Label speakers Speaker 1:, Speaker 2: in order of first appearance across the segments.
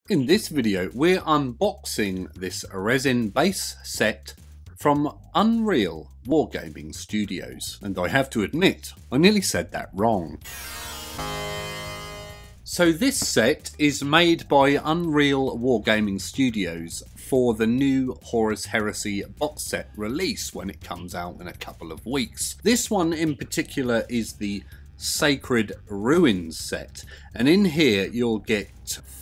Speaker 1: In this video, we're unboxing this resin base set from Unreal Wargaming Studios. And I have to admit, I nearly said that wrong. So this set is made by Unreal Wargaming Studios for the new Horus Heresy box set release when it comes out in a couple of weeks. This one in particular is the Sacred Ruins set, and in here you'll get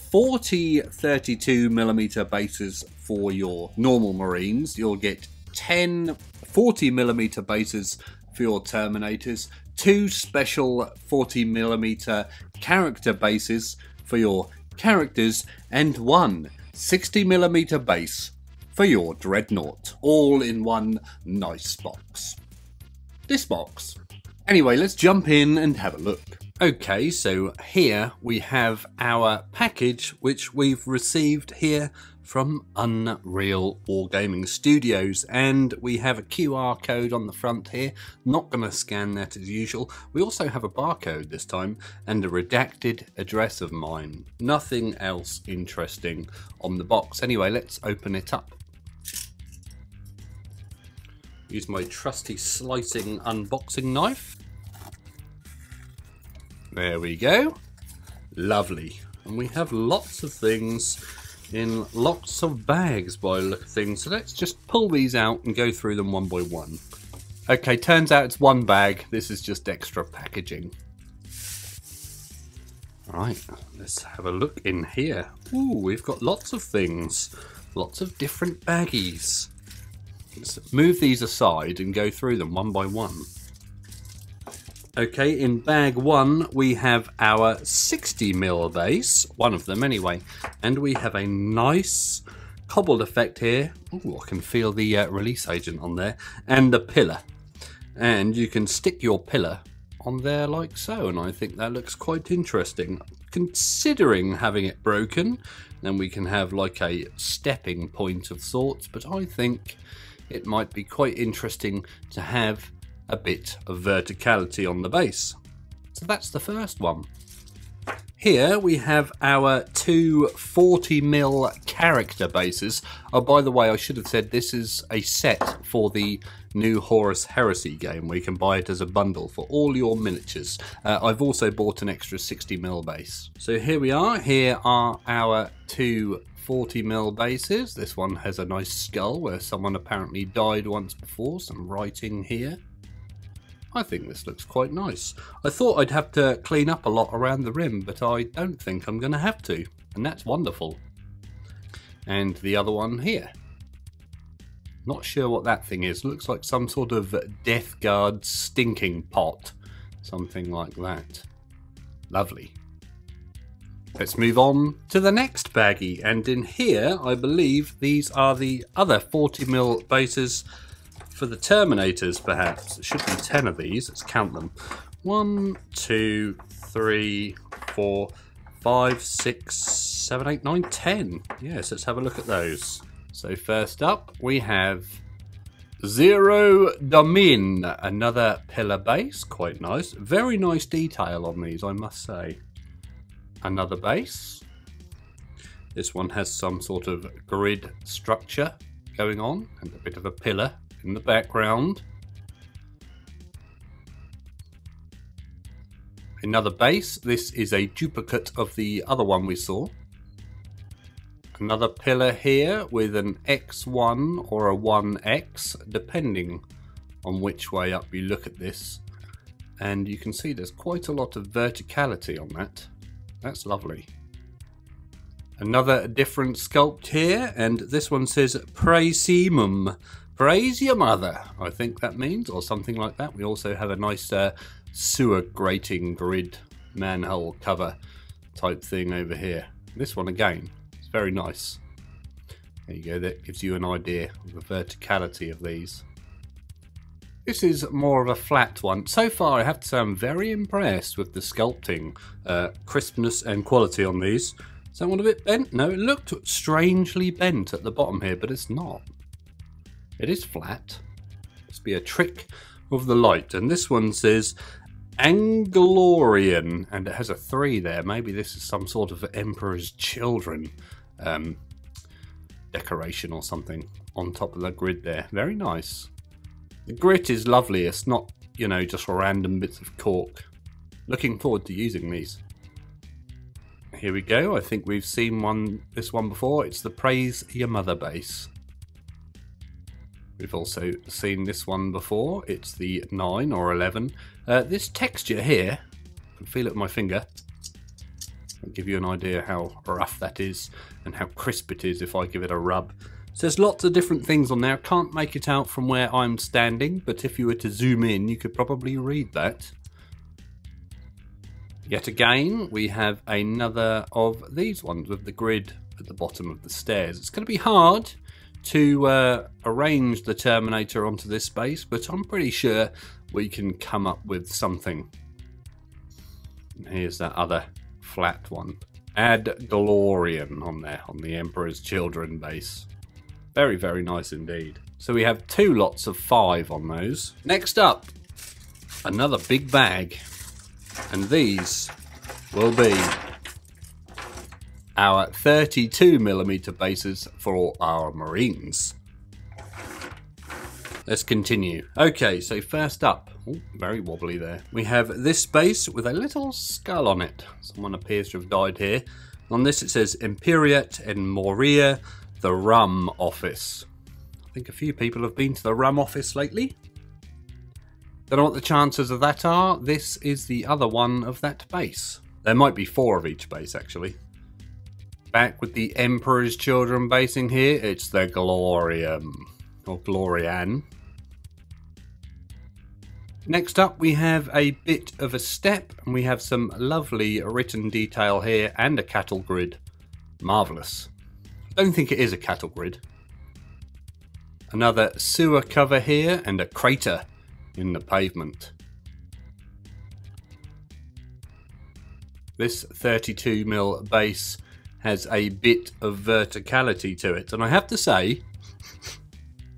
Speaker 1: 40 32mm bases for your normal Marines, you'll get 10 40mm bases for your Terminators, 2 special 40mm character bases for your characters, and 1 60mm base for your Dreadnought, all in one nice box. This box. Anyway, let's jump in and have a look. Okay, so here we have our package which we've received here from Unreal Wargaming Studios, and we have a QR code on the front here. Not going to scan that as usual. We also have a barcode this time and a redacted address of mine. Nothing else interesting on the box. Anyway, let's open it up. Use my trusty slicing unboxing knife. There we go. Lovely. And we have lots of things in lots of bags by the look of things. So let's just pull these out and go through them one by one. Okay, turns out it's one bag. This is just extra packaging. Right, let's have a look in here. Ooh, we've got lots of things. Lots of different baggies. Let's move these aside and go through them one by one. Okay, in bag 1 we have our 60mm base, one of them anyway, and we have a nice cobbled effect here. Ooh, I can feel the release agent on there, and the pillar. And you can stick your pillar on there like so, and I think that looks quite interesting. Considering having it broken, then we can have like a stepping point of sorts, but I think it might be quite interesting to have a bit of verticality on the base. So that's the first one. Here we have our 2 40mm character bases. Oh, by the way, I should have said this is a set for the new Horus Heresy game, where you can buy it as a bundle for all your miniatures. I've also bought an extra 60mm base. So here we are. Here are our 2 40mm bases. This one has a nice skull where someone apparently died once before. Some writing here. I think this looks quite nice. I thought I'd have to clean up a lot around the rim, but I don't think I'm going to have to. And that's wonderful. And the other one here. Not sure what that thing is. Looks like some sort of Death Guard stinking pot. Something like that. Lovely. Let's move on to the next baggie. And in here, I believe these are the other 40mm bases for the Terminators, perhaps. It should be 10 of these. Let's count them. 1, 2, 3, 4, 5, 6, 7, 8, 9, 10. Yes, let's have a look at those. So first up, we have Zero Domin, another pillar base. Quite nice. Very nice detail on these, I must say. Another base. This one has some sort of grid structure going on, and a bit of a pillar in the background. Another base. This is a duplicate of the other one we saw. Another pillar here with an X1 or a 1X, depending on which way up you look at this. And you can see there's quite a lot of verticality on that. That's lovely. Another different sculpt here, and this one says Praesimum. Praise your mother, I think that means, or something like that. We also have a nice sewer grating grid manhole cover type thing over here. This one again, it's very nice. There you go, that gives you an idea of the verticality of these. This is more of a flat one. So far I have to say I'm very impressed with the sculpting, crispness and quality on these. Is that one a bit bent? No, it looked strangely bent at the bottom here, but it's not. It is flat. Must be a trick of the light. And this one says Anglorian, and it has a 3 there. Maybe this is some sort of Emperor's Children decoration or something on top of the grid there. Very nice. The grit is lovely. It's not, you know, just random bits of cork. Looking forward to using these. Here we go. I think we've seen this one before. It's the Praise Your Mother base. We've also seen this one before. It's the 9 or 11. This texture here, I can feel it with my finger. I'll give you an idea how rough that is and how crisp it is if I give it a rub. So there's lots of different things on there. I can't make it out from where I'm standing, but if you were to zoom in, you could probably read that. Yet again, we have another of these ones with the grid at the bottom of the stairs. It's going to be hard to arrange the Terminator onto this space, but I'm pretty sure we can come up with something. And here's that other flat one. Add Glorian on there, on the Emperor's Children base. Very, very nice indeed. So we have 2 lots of 5 on those. Next up, another big bag. And these will be our 32mm bases for our Marines. Let's continue. Okay, so first up, ooh, very wobbly there. We have this base with a little skull on it. Someone appears to have died here. On this it says Imperiat and Moria, the Rum Office. I think a few people have been to the Rum Office lately. Don't know what the chances of that are. This is the other one of that base. There might be 4 of each base actually. Back with the Emperor's Children basing here, it's the Glorium, or Glorian. Next up we have a bit of a step, and we have some lovely written detail here and a cattle grid. Marvellous. I don't think it is a cattle grid. Another sewer cover here and a crater in the pavement. This 32mm base has a bit of verticality to it, and I have to say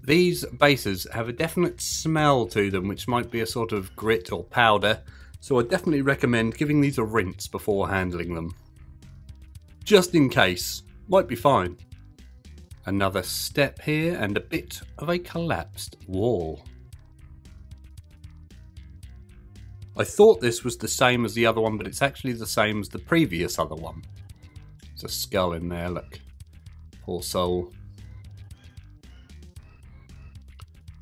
Speaker 1: these bases have a definite smell to them, which might be a sort of grit or powder, so I definitely recommend giving these a rinse before handling them. Just in case. Might be fine. Another step here and a bit of a collapsed wall. I thought this was the same as the other one, but it's actually the same as the previous other one. There's a skull in there, look. Poor soul.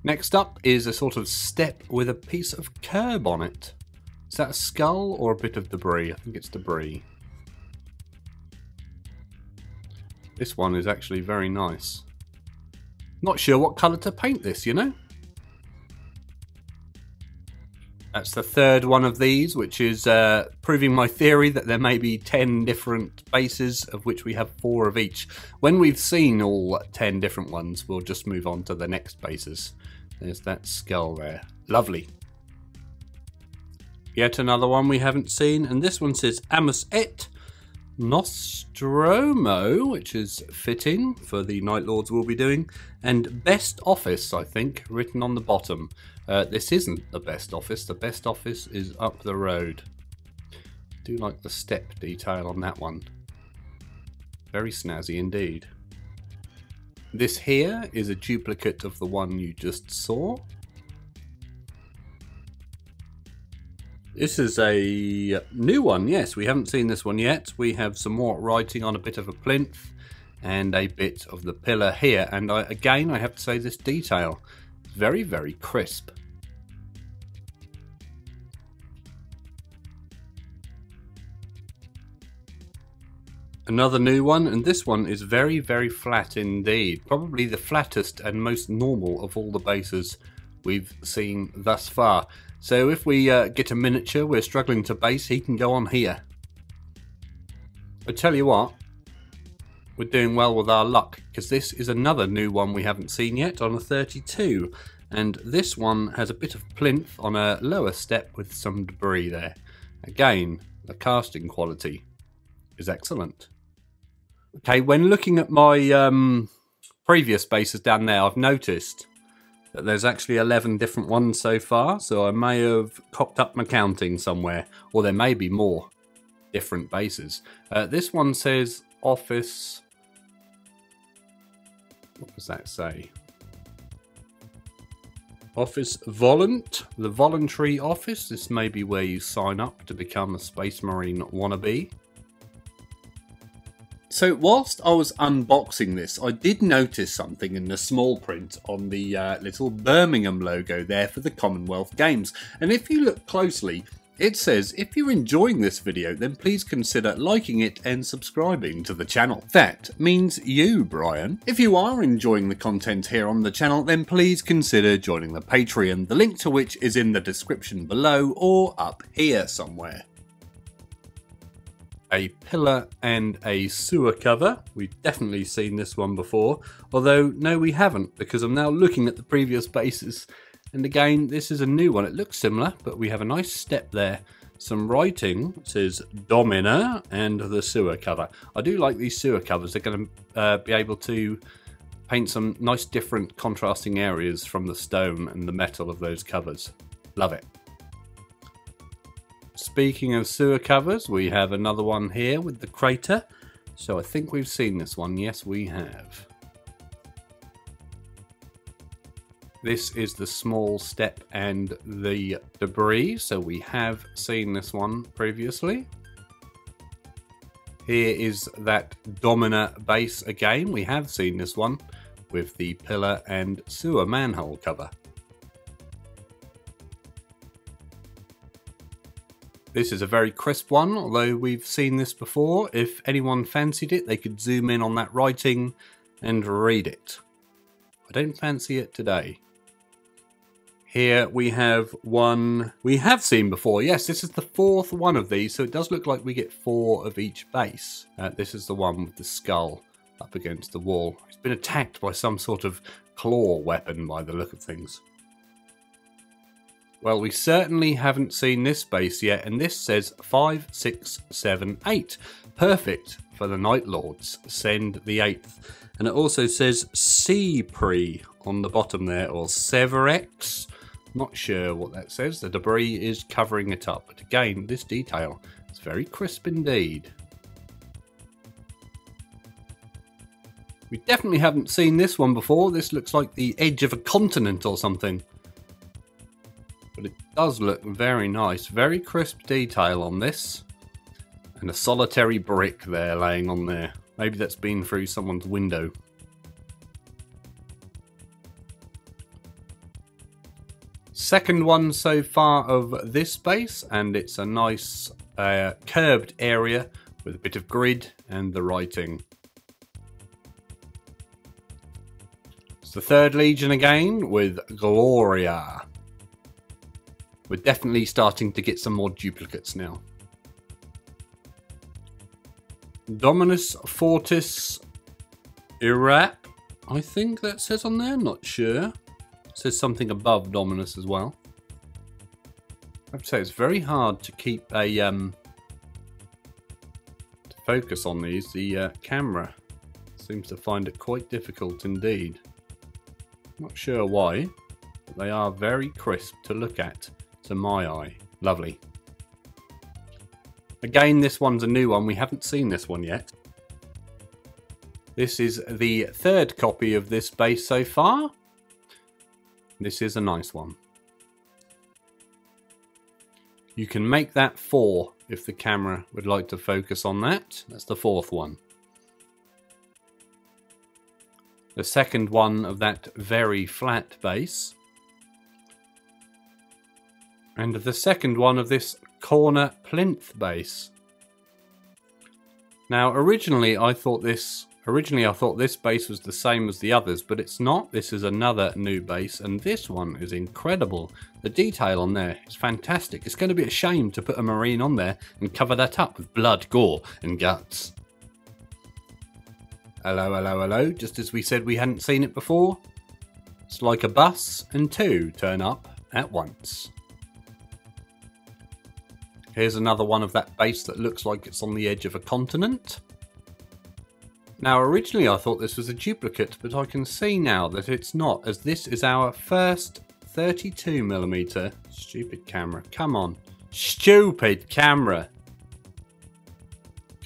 Speaker 1: Next up is a sort of step with a piece of curb on it. Is that a skull or a bit of debris? I think it's debris. This one is actually very nice. Not sure what colour to paint this, you know? That's the 3rd one of these, which is proving my theory that there may be 10 different bases, of which we have 4 of each. When we've seen all 10 different ones, we'll just move on to the next bases. There's that skull there. Lovely. Yet another one we haven't seen, and this one says Amos et Nostromo, which is fitting for the Night Lords we'll be doing, and Best Office, I think, written on the bottom. This isn't the best office. The best office is up the road. I do like the step detail on that one. Very snazzy indeed. This here is a duplicate of the one you just saw. This is a new one, yes, we haven't seen this one yet. We have some more writing on a bit of a plinth and a bit of the pillar here. And again, I have to say this detail, very, very crisp. Another new one, and this one is very, very flat indeed. Probably the flattest and most normal of all the bases we've seen thus far. So if we get a miniature we're struggling to base, he can go on here. I tell you what, we're doing well with our luck, because this is another new one we haven't seen yet on a 32. And this one has a bit of plinth on a lower step with some debris there. Again, the casting quality is excellent. Okay, when looking at my previous bases down there, I've noticed that there's actually 11 different ones so far, so I may have cocked up my counting somewhere, or there may be more different bases. This one says office. What does that say? Office Volunt, the voluntary office. This may be where you sign up to become a Space Marine wannabe. So whilst I was unboxing this, I did notice something in the small print on the little Birmingham logo there for the Commonwealth Games. And if you look closely, it says, if you're enjoying this video, then please consider liking it and subscribing to the channel. That means you, Brian. If you are enjoying the content here on the channel, then please consider joining the Patreon, the link to which is in the description below or up here somewhere. A pillar and a sewer cover. We've definitely seen this one before, although no we haven't, because I'm now looking at the previous bases. And again, this is a new one. It looks similar, but we have a nice step there. Some writing. It says Domina and the sewer cover. I do like these sewer covers. They're going to be able to paint some nice different contrasting areas from the stone and the metal of those covers. Love it. Speaking of sewer covers, we have another one here with the crater. So I think we've seen this one. Yes, we have. This is the small step and the debris, so we have seen this one previously. Here is that Domina base again. We have seen this one with the pillar and sewer manhole cover. This is a very crisp one, although we've seen this before. If anyone fancied it, they could zoom in on that writing and read it. I don't fancy it today. Here we have one we have seen before. Yes, this is the fourth one of these, so it does look like we get 4 of each base. This is the one with the skull up against the wall. It's been attacked by some sort of claw weapon by the look of things. Well, we certainly haven't seen this base yet, and this says 5, 6, 7, 8. Perfect for the Night Lords. Send the 8th. And it also says Cipri on the bottom there, or Severex. Not sure what that says. The debris is covering it up. But again, this detail is very crisp indeed. We definitely haven't seen this one before. This looks like the edge of a continent or something. But it does look very nice. Very crisp detail on this. And a solitary brick there laying on there. Maybe that's been through someone's window. Second one so far of this base, and it's a nice curved area with a bit of grid and the writing. It's the 3rd Legion again with Gloria. We're definitely starting to get some more duplicates now. Dominus Fortis Irap, I think that says on there, not sure. It says something above Dominus as well. I have to say it's very hard to keep a to focus on these. The camera seems to find it quite difficult indeed. Not sure why, but they are very crisp to look at to my eye. Lovely. Again, this one's a new one. We haven't seen this one yet. This is the 3rd copy of this base so far. This is a nice one. You can make that 4 if the camera would like to focus on that. That's the 4th one. The 2nd one of that very flat base. And the 2nd one of this corner plinth base. Now originally I thought this base was the same as the others, but it's not. This is another new base, and this one is incredible. The detail on there is fantastic. It's going to be a shame to put a Marine on there and cover that up with blood, gore and guts. Hello, hello, hello. Just as we said we hadn't seen it before. It's like a bus and 2 turn up at once. Here's another one of that base that looks like it's on the edge of a continent. Now originally I thought this was a duplicate, but I can see now that it's not, as this is our first 32mm. Stupid camera, come on. Stupid camera.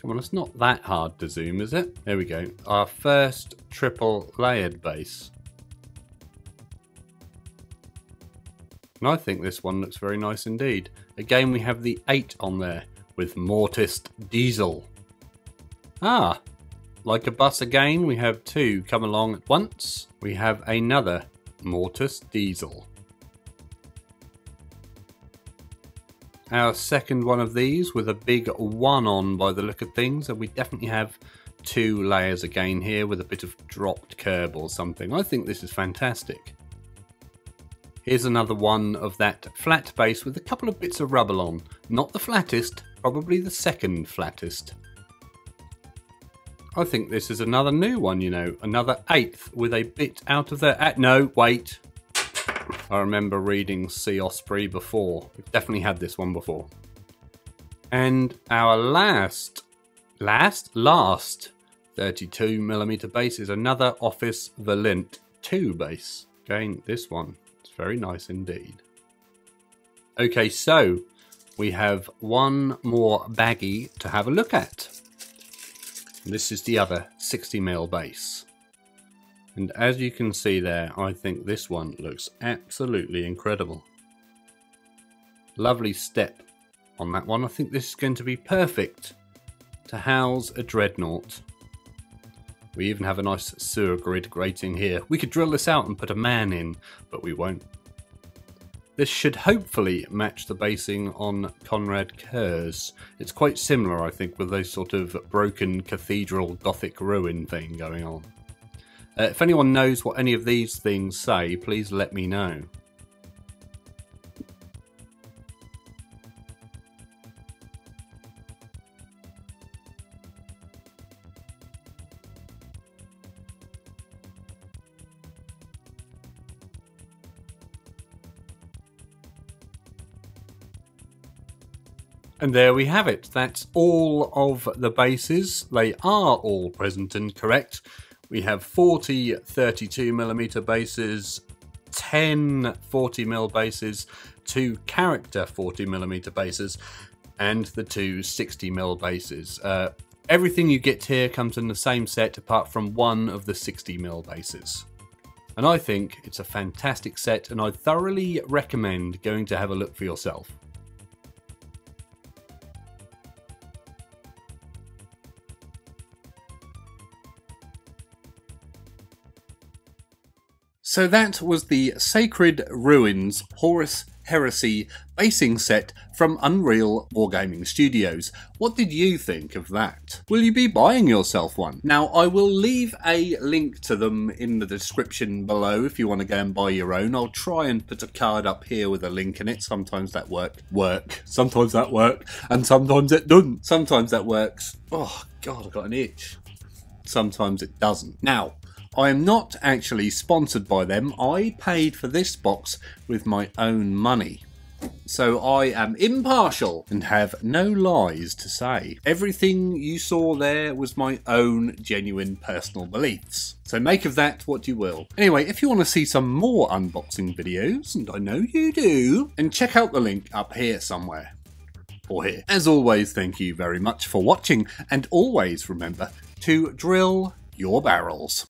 Speaker 1: Come on, it's not that hard to zoom, is it? There we go. Our first triple layered base. And I think this one looks very nice indeed. Again, we have the 8 on there with mortised diesel. Ah, like a bus again, we have 2 come along at once. We have another mortised diesel. Our second one of these with a big 1 on by the look of things, and we definitely have 2 layers again here with a bit of dropped curb or something. I think this is fantastic. Here's another one of that flat base with a couple of bits of rubble on. Not the flattest, probably the second flattest. I think this is another new one, you know, another 8th with a bit out of the... no, wait. I remember reading Sea Osprey before. We've definitely had this one before. And our last 32mm base is another Office Valent 2 base. Again, this one. Very nice indeed. Okay, so we have one more baggie to have a look at. This is the other 60mm base. And as you can see there, I think this one looks absolutely incredible. Lovely step on that one. I think this is going to be perfect to house a Dreadnought. We even have a nice sewer grid grating here. We could drill this out and put a man in, but we won't. This should hopefully match the basing on Conrad Kerr's. It's quite similar, I think, with those sort of broken cathedral gothic ruin thing going on. If anyone knows what any of these things say, please let me know. And there we have it. That's all of the bases. They are all present and correct. We have 40 32mm bases, 10 40mm bases, 2 character 40mm bases, and the 2 60mm bases. Everything you get here comes in the same set apart from one of the 60mm bases. And I think it's a fantastic set, and I thoroughly recommend going to have a look for yourself. So that was the Sacred Ruins Horus Heresy basing set from Unreal Wargaming Studios. What did you think of that? Will you be buying yourself one? Now, I will leave a link to them in the description below if you want to go and buy your own. I'll try and put a card up here with a link in it. Sometimes that sometimes that works, and sometimes it doesn't. Sometimes that works. Oh God, I've got an itch. Sometimes it doesn't. Now, I am not actually sponsored by them. I paid for this box with my own money. So I am impartial and have no lies to say. Everything you saw there was my own genuine personal beliefs. So make of that what you will. Anyway, if you want to see some more unboxing videos, and I know you do, then check out the link up here somewhere. Or here. As always, thank you very much for watching, and always remember to drill your barrels.